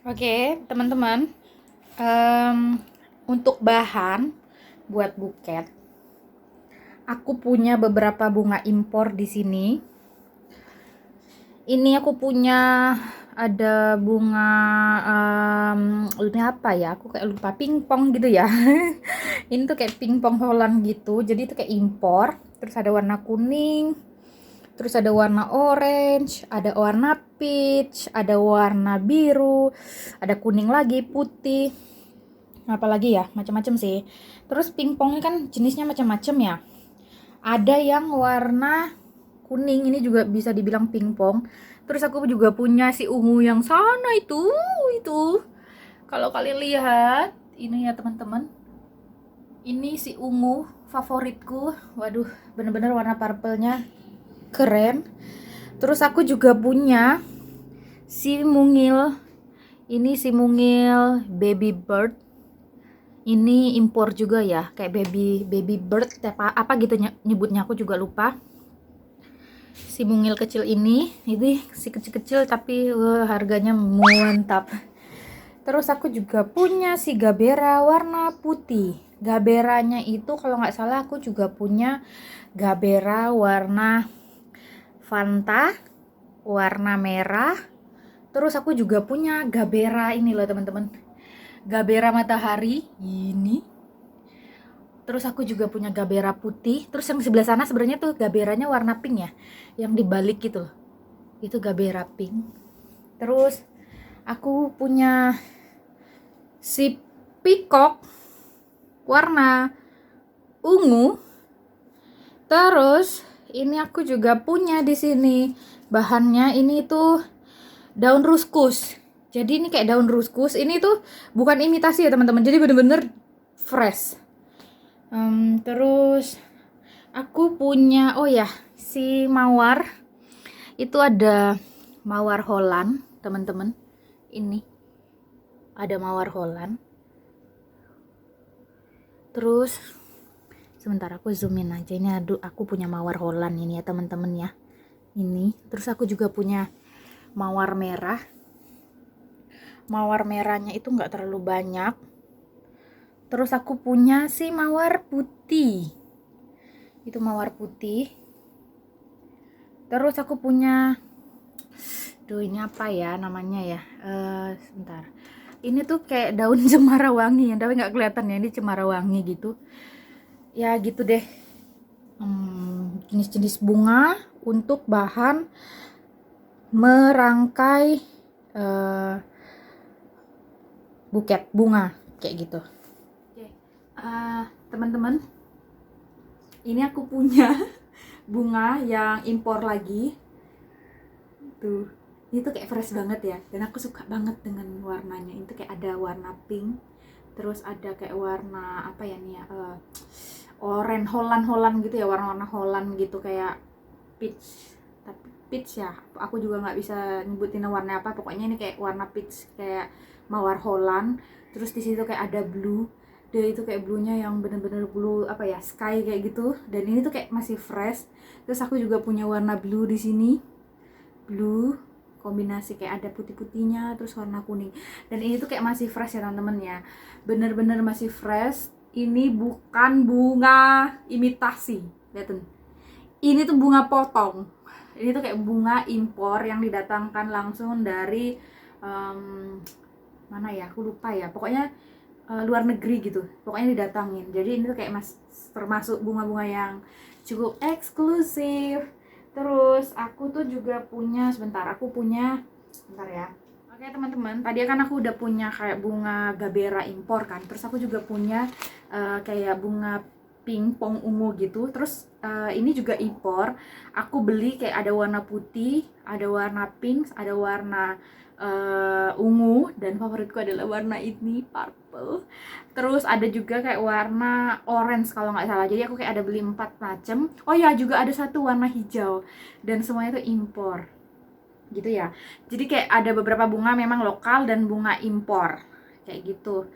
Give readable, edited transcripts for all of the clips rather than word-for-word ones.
Oke, teman-teman, em, untuk bahan buat buket, aku punya beberapa bunga impor di sini. Ini aku punya ada bunga ini apa ya? Aku kayak lupa, pingpong gitu ya. Ini tuh kayak pingpong Holland gitu. Jadi itu kayak impor. Terus ada warna kuning, terus ada warna orange, ada warna peach, ada warna biru, ada kuning lagi, putih. Apalagi ya, macam-macam sih. Terus pingpongnya kan jenisnya macam-macam ya. Ada yang warna kuning, ini juga bisa dibilang pingpong. Terus aku juga punya si ungu yang sana itu. Kalau kalian lihat, ini ya teman-teman. Ini si ungu favoritku. Waduh, bener-bener warna purple-nya keren. Terus aku juga punya si mungil. Ini si mungil baby bird. Ini impor juga ya, kayak baby bird apa gitu nyebutnya, aku juga lupa. Si mungil kecil ini si kecil-kecil tapi harganya mantap. Terus aku juga punya si gabera warna putih. Gaberanya itu kalau nggak salah aku juga punya gabera warna Fanta warna merah. Terus aku juga punya gabera ini loh teman-teman, gabera matahari ini. Terus aku juga punya gabera putih. Terus yang sebelah sana sebenarnya tuh gaberanya warna pink ya, yang dibalik gitu loh. Itu gabera pink. Terus aku punya si peacock warna ungu. Terus ini aku juga punya di sini bahannya, ini tuh daun ruskus. Jadi ini kayak daun ruskus. Ini tuh bukan imitasi ya teman-teman. Jadi bener-bener fresh. Terus aku punya, oh ya, si mawar. Itu ada mawar Holland, teman-teman. Ini ada mawar Holland. Terus sebentar aku zoomin aja. Ini aku punya mawar Holland ini ya teman-teman ya. Ini. Terus aku juga punya mawar merah. Mawar merahnya itu nggak terlalu banyak. Terus aku punya si mawar putih. Itu mawar putih. Terus aku punya, ini apa ya namanya ya? Sebentar. Ini tuh kayak daun cemara wangi ya, tapi nggak kelihatan ya, ini cemara wangi gitu. Ya gitu deh. Jenis-jenis bunga untuk bahan merangkai buket bunga kayak gitu. Oke, teman-teman, ini aku punya bunga yang impor lagi. Tuh, ini tuh kayak fresh banget ya, dan aku suka banget dengan warnanya. Itu kayak ada warna pink, terus ada kayak warna apa ya nih ya, orange Holland gitu ya, warna-warna Holland gitu, kayak peach. Tapi peach ya, aku juga nggak bisa nyebutin warna apa. Pokoknya ini kayak warna peach, kayak mawar Holland. Terus di situ kayak ada blue. Dia itu kayak blue-nya yang bener-bener blue apa ya, sky kayak gitu. Dan ini tuh kayak masih fresh. Terus aku juga punya warna blue di sini. Blue kombinasi kayak ada putih-putihnya, terus warna kuning. Dan ini tuh kayak masih fresh ya teman-teman ya. Bener-bener masih fresh. Ini bukan bunga imitasi. Lihatin. Ini tuh bunga potong. Ini tuh kayak bunga impor yang didatangkan langsung dari mana ya, aku lupa ya. Pokoknya luar negeri gitu. Pokoknya didatangin. Jadi ini tuh kayak termasuk bunga-bunga yang cukup eksklusif. Terus aku tuh juga punya, sebentar ya. Oke teman-teman, tadi kan aku udah punya kayak bunga gabera impor kan. Terus aku juga punya kayak bunga pingpong ungu gitu. Terus ini juga impor. Aku beli kayak ada warna putih, ada warna pink, ada warna ungu, dan favoritku adalah warna ini, purple. Terus ada juga kayak warna orange kalau nggak salah. Jadi aku kayak ada beli 4 macam. Oh ya, juga ada satu warna hijau, dan semuanya itu impor gitu ya. Jadi kayak ada beberapa bunga memang lokal dan bunga impor kayak gitu.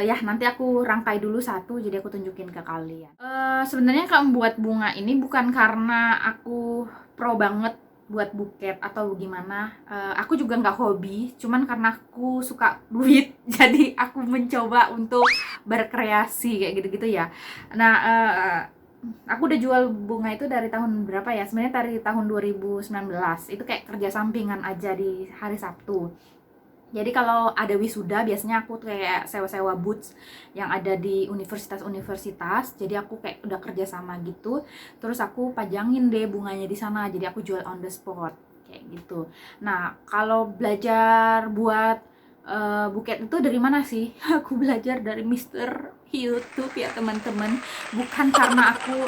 Ya nanti aku rangkai dulu satu, jadi aku tunjukin ke kalian. Sebenarnya kalau membuat bunga ini bukan karena aku pro banget buat buket atau gimana. Aku juga nggak hobi, cuman karena aku suka duit jadi aku mencoba untuk berkreasi kayak gitu-gitu ya. Nah, aku udah jual bunga itu dari tahun berapa ya? Sebenarnya dari tahun 2019. Itu kayak kerja sampingan aja di hari Sabtu. Jadi kalau ada wisuda biasanya aku kayak sewa-sewa boots yang ada di universitas-universitas. Jadi aku kayak udah kerja sama gitu. Terus aku pajangin deh bunganya di sana. Jadi aku jual on the spot kayak gitu. Nah, kalau belajar buat buket itu dari mana sih? Aku belajar dari Mister YouTube ya teman-teman. Bukan karena aku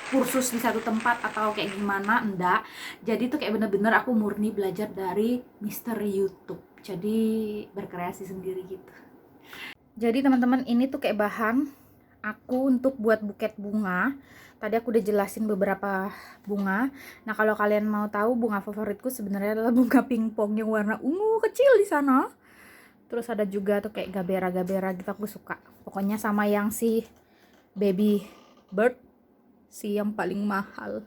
kursus di satu tempat atau kayak gimana, enggak. Jadi tuh kayak bener-bener aku murni belajar dari Mister YouTube. Jadi berkreasi sendiri gitu. Jadi teman-teman, ini tuh kayak bahan aku untuk buat buket bunga. Tadi aku udah jelasin beberapa bunga. Nah, kalau kalian mau tahu, bunga favoritku sebenarnya adalah bunga pingpong yang warna ungu kecil di sana. Terus ada juga tuh kayak gabera-gabera gitu, aku suka. Pokoknya sama yang si baby bird, si yang paling mahal.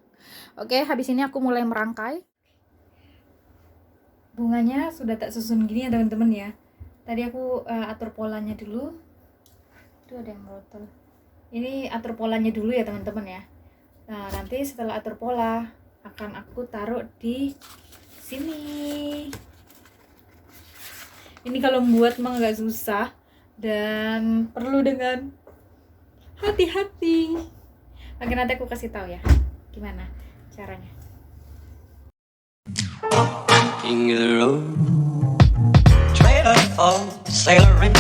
Oke, habis ini aku mulai merangkai. Bunganya sudah tak susun gini ya teman-teman ya. Tadi aku atur polanya dulu. Tuh ada yang merotol. Ini atur polanya dulu ya teman-teman ya. Nah, nanti setelah atur pola akan aku taruh di sini. Ini kalau membuat memang agak susah dan perlu dengan hati-hati. Oke, nanti aku kasih tahu ya gimana caranya. King of the road, trailer for sailoring,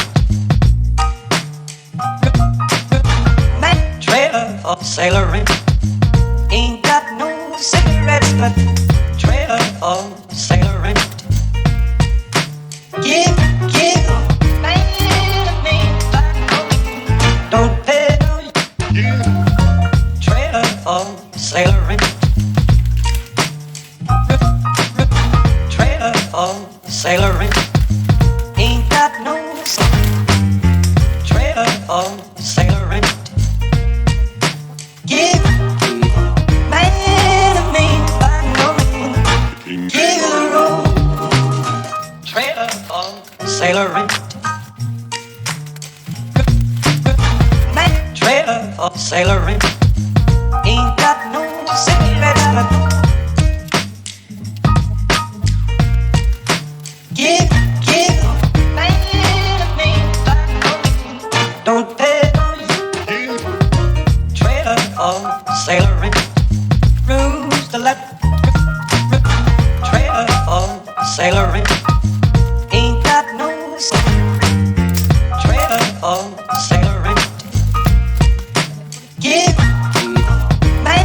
trailer for sailoring. Ain't got no cigarettes, but trailer for sailoring. Give, man to me, don't tell you. Trailer for sailoring. Sailoring, ain't got no trailer for sailoring. Give man to me, by no means. Give the road, trailer for sailoring. Trailer for sailoring, ain't got no cigarettes, but give, man to me, don't tell you. Trailer for sailoring, rules to let. Trailer for sailoring, ain't got no. Trailer for sailoring, give, man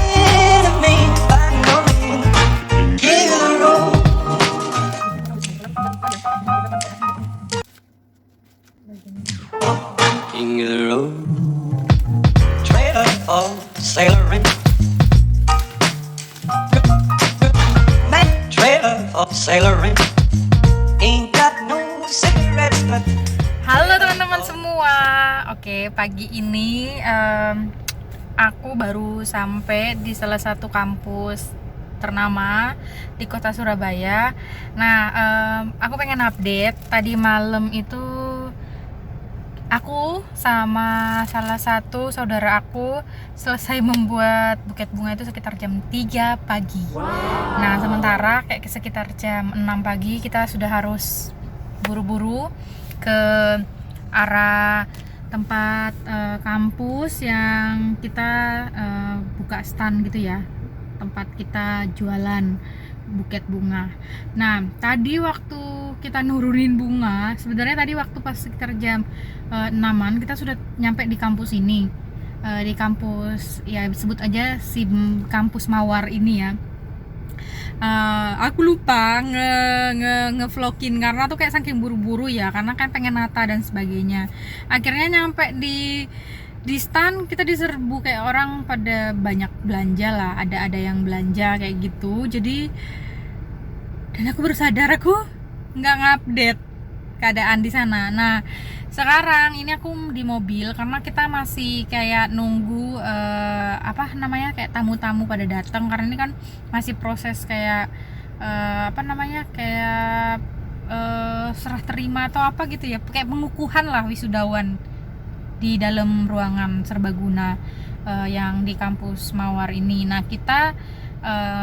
to me, by no means. Give the road. King of the road, trailer for sailoring, trailer for sailoring, ain't got no cigarettes, but. Halo teman-teman semua. Oke, pagi ini aku baru sampai di salah satu kampus ternama di kota Surabaya. Nah, aku pengen update. Tadi malam itu aku sama salah satu saudara aku selesai membuat buket bunga itu sekitar jam 3 pagi. Nah, sementara kayak sekitar jam 6 pagi kita sudah harus buru-buru ke arah tempat kampus yang kita buka stand gitu ya, tempat kita jualan buket bunga. Nah, tadi waktu kita nurunin bunga, sebenarnya tadi waktu pas sekitar jam 6-an kita sudah nyampe di kampus ini, di kampus ya sebut aja si kampus Mawar ini ya. Aku lupa ngevlogin karena tuh kayak saking buru-buru ya, karena kan pengen nata dan sebagainya. Akhirnya nyampe di stand kita diserbu kayak orang pada banyak belanja lah, ada yang belanja kayak gitu. Jadi dan aku baru sadar aku nggak ngupdate keadaan di sana. Nah, sekarang ini aku di mobil karena kita masih kayak nunggu apa namanya, kayak tamu-tamu pada datang, karena ini kan masih proses kayak apa namanya, kayak serah terima atau apa gitu ya, kayak pengukuhan lah wisudawan di dalam ruangan serbaguna yang di kampus Mawar ini. Nah, kita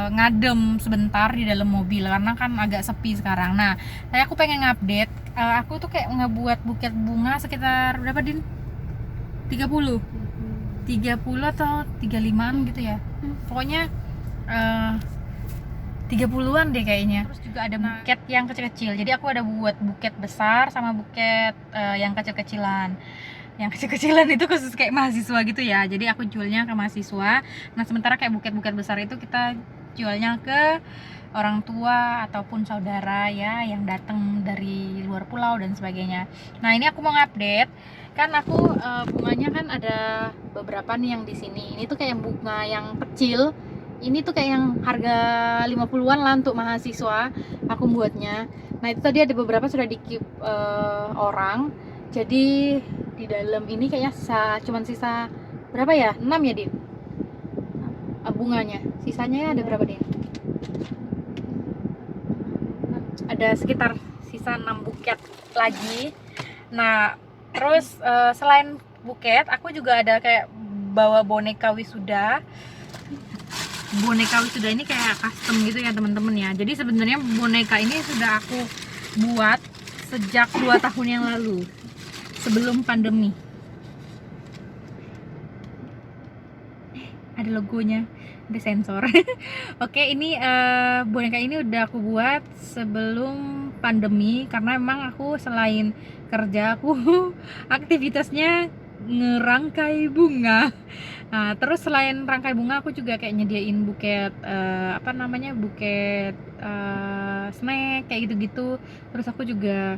ngadem sebentar di dalam mobil karena kan agak sepi sekarang. Nah, saya aku pengen ngupdate, aku tuh kayak ngebuat buket bunga sekitar berapa, Din? 30 atau 35an gitu ya. Pokoknya 30-an deh kayaknya. Terus juga ada buket yang kecil-kecil. Jadi aku ada buat buket besar sama buket yang kecil-kecilan. Yang kecil-kecilan itu khusus kayak mahasiswa gitu ya, jadi aku jualnya ke mahasiswa. Nah, sementara kayak buket-buket besar itu kita jualnya ke orang tua ataupun saudara ya yang datang dari luar pulau dan sebagainya. Nah, ini aku mau ngupdate, kan aku bunganya kan ada beberapa nih yang di sini. Ini tuh kayak bunga yang kecil, ini tuh kayak yang harga 50-an lah untuk mahasiswa aku buatnya. Nah, itu tadi ada beberapa sudah di-keep orang. Jadi di dalam ini kayaknya cuman sisa berapa ya? 6 ya, Din? Bunganya. Sisanya ada berapa, Din? Ada sekitar sisa 6 buket lagi. Nah, terus selain buket, aku juga ada kayak bawa boneka wisuda. Boneka wisuda ini kayak custom gitu ya, teman-teman ya. Jadi sebenarnya boneka ini sudah aku buat sejak 2 tahun yang lalu, sebelum pandemi. Ada logonya, ada sensor. Oke, ini boneka ini udah aku buat sebelum pandemi, karena memang aku selain kerja, aku aktivitasnya ngerangkai bunga. Nah, terus selain rangkai bunga, aku juga kayak nyediain buket apa namanya, buket snack kayak gitu-gitu. Terus aku juga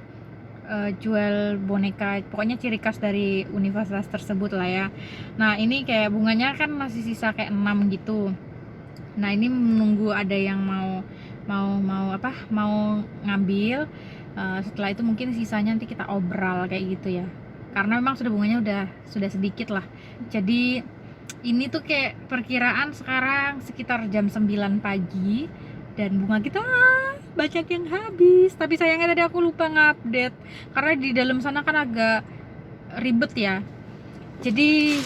jual boneka, pokoknya ciri khas dari universitas tersebut lah ya. Nah, ini kayak bunganya kan masih sisa kayak 6 gitu. Nah, ini menunggu ada yang mau ngambil. Setelah itu mungkin sisanya nanti kita obral kayak gitu ya, karena memang sudah bunganya sudah sedikit lah. Jadi ini tuh kayak perkiraan sekarang sekitar jam 9 pagi dan bunga kita banyak yang habis. Tapi sayangnya tadi aku lupa ngupdate karena di dalam sana kan agak ribet ya. Jadi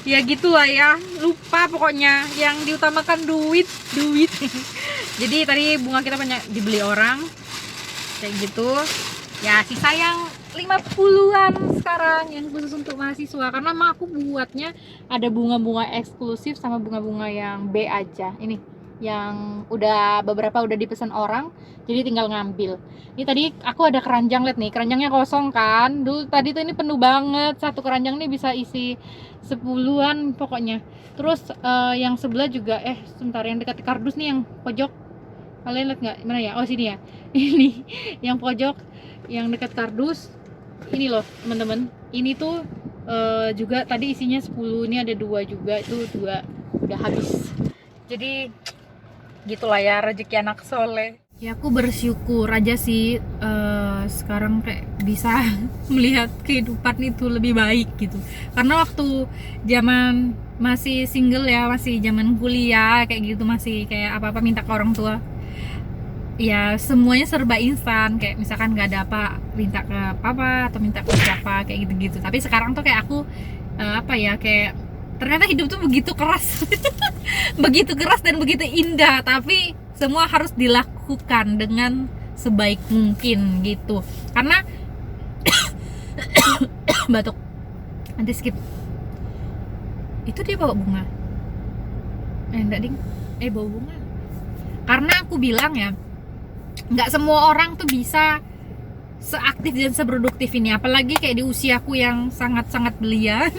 ya gitulah ya, lupa pokoknya, yang diutamakan duit. Jadi tadi bunga kita banyak dibeli orang kayak gitu ya. Sisa yang 50-an sekarang yang khusus untuk mahasiswa, karena emang aku buatnya ada bunga-bunga eksklusif sama bunga-bunga yang B aja. Ini yang beberapa udah dipesan orang, jadi tinggal ngambil. Ini tadi aku ada keranjang, lihat nih, keranjangnya kosong kan. Dulu tadi tuh ini penuh banget, satu keranjang nih bisa isi 10-an pokoknya. Terus yang sebelah juga sebentar, yang dekat kardus nih, yang pojok, kalian lihat nggak? Mana ya? Oh, sini ya. Ini yang pojok yang dekat kardus ini loh, teman-teman. Ini tuh juga tadi isinya 10, ini ada 2 juga, itu 2 udah habis. Jadi gitulah ya, rezeki anak soleh ya. Aku bersyukur aja sih sekarang kayak bisa melihat kehidupan itu lebih baik gitu. Karena waktu zaman masih single ya, masih zaman kuliah kayak gitu, masih kayak apa-apa minta ke orang tua ya, semuanya serba instan. Kayak misalkan nggak ada apa, minta ke papa atau minta ke siapa kayak gitu-gitu. Tapi sekarang tuh kayak aku kayak ternyata hidup tuh begitu keras. Begitu keras dan begitu indah, tapi semua harus dilakukan dengan sebaik mungkin gitu. Karena batuk, nanti skip. Itu dia bawa bunga. Enggak, Ding. Bawa bunga. Karena aku bilang ya, nggak semua orang tuh bisa seaktif dan seproduktif ini, apalagi kayak di usiaku yang sangat-sangat belia.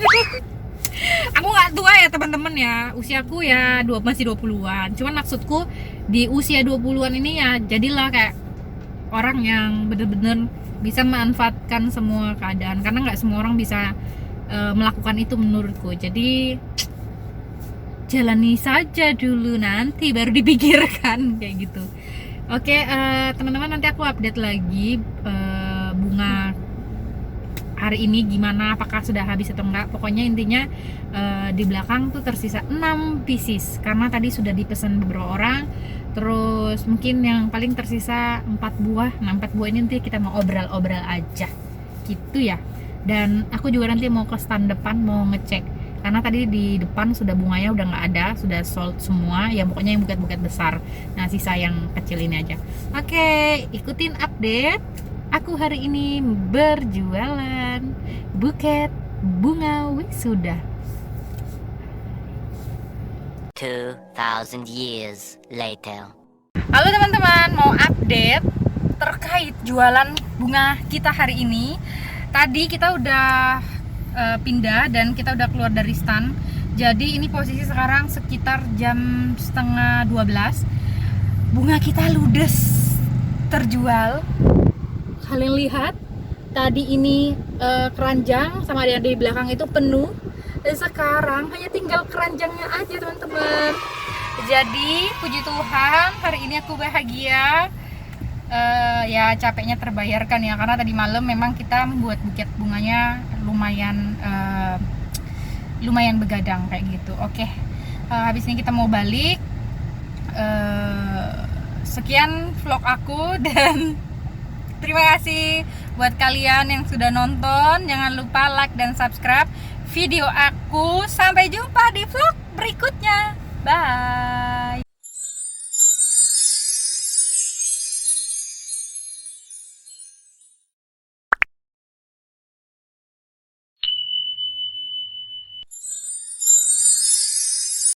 Aku nggak tua ya teman-teman ya, usiaku ya masih 20-an. Cuman maksudku di usia 20-an ini ya jadilah kayak orang yang bener-bener bisa memanfaatkan semua keadaan, karena nggak semua orang bisa melakukan itu menurutku. Jadi jalani saja dulu, nanti baru dipikirkan kayak gitu. Oke, teman-teman, nanti aku update lagi bunga hari ini gimana, apakah sudah habis atau enggak. Pokoknya intinya di belakang tuh tersisa 6 pieces karena tadi sudah dipesan beberapa orang. Terus mungkin yang paling tersisa 4 buah. Nah 4 buah ini nanti kita mau obral-obral aja gitu ya. Dan aku juga nanti mau ke stand depan mau ngecek karena tadi di depan sudah bunganya udah nggak ada, sudah sold semua ya, pokoknya yang buket-buket besar. Nah sisa yang kecil ini aja. Oke, ikutin update aku hari ini berjualan buket bunga wisuda. 2,000 years later. Halo teman-teman, mau update terkait jualan bunga kita hari ini. Tadi kita udah pindah dan kita udah keluar dari stand. Jadi ini posisi sekarang sekitar jam setengah 12. Bunga kita ludes terjual. Kalian lihat, tadi ini keranjang sama yang di belakang itu penuh. Dan sekarang hanya tinggal keranjangnya aja teman-teman. Jadi puji Tuhan hari ini aku bahagia. Ya capeknya terbayarkan ya, karena tadi malam memang kita membuat buket bunganya lumayan begadang kayak gitu. Oke, habis ini kita mau balik. Sekian vlog aku dan terima kasih buat kalian yang sudah nonton. Jangan lupa like dan subscribe video aku. Sampai jumpa di vlog berikutnya. Bye.